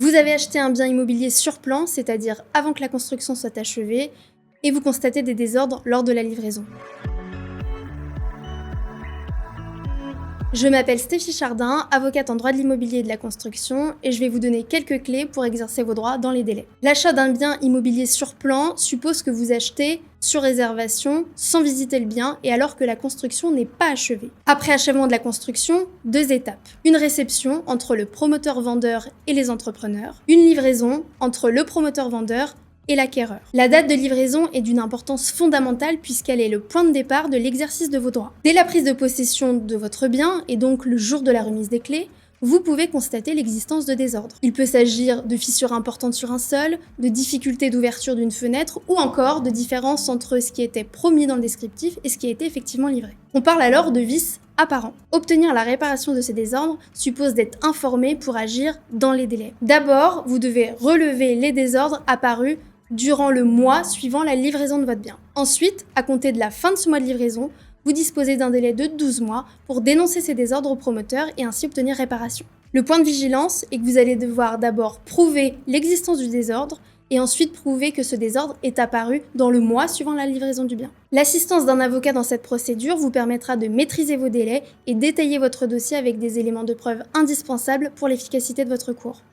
Vous avez acheté un bien immobilier sur plan, c'est-à-dire avant que la construction soit achevée, et vous constatez des désordres lors de la livraison. Je m'appelle Stéphie Chardin, avocate en droit de l'immobilier et de la construction, et je vais vous donner quelques clés pour exercer vos droits dans les délais. L'achat d'un bien immobilier sur plan suppose que vous achetez sur réservation, sans visiter le bien et alors que la construction n'est pas achevée. Après achèvement de la construction, 2 étapes. Une réception entre le promoteur-vendeur et les entrepreneurs. Une livraison entre le promoteur-vendeur et l'acquéreur. La date de livraison est d'une importance fondamentale puisqu'elle est le point de départ de l'exercice de vos droits. Dès la prise de possession de votre bien, et donc le jour de la remise des clés, vous pouvez constater l'existence de désordres. Il peut s'agir de fissures importantes sur un sol, de difficultés d'ouverture d'une fenêtre ou encore de différences entre ce qui était promis dans le descriptif et ce qui a été effectivement livré. On parle alors de vices apparents. Obtenir la réparation de ces désordres suppose d'être informé pour agir dans les délais. D'abord, vous devez relever les désordres apparus durant le mois suivant la livraison de votre bien. Ensuite, à compter de la fin de ce mois de livraison, vous disposez d'un délai de 12 mois pour dénoncer ces désordres au promoteur et ainsi obtenir réparation. Le point de vigilance est que vous allez devoir d'abord prouver l'existence du désordre et ensuite prouver que ce désordre est apparu dans le mois suivant la livraison du bien. L'assistance d'un avocat dans cette procédure vous permettra de maîtriser vos délais et d'étayer votre dossier avec des éléments de preuve indispensables pour l'efficacité de votre cours.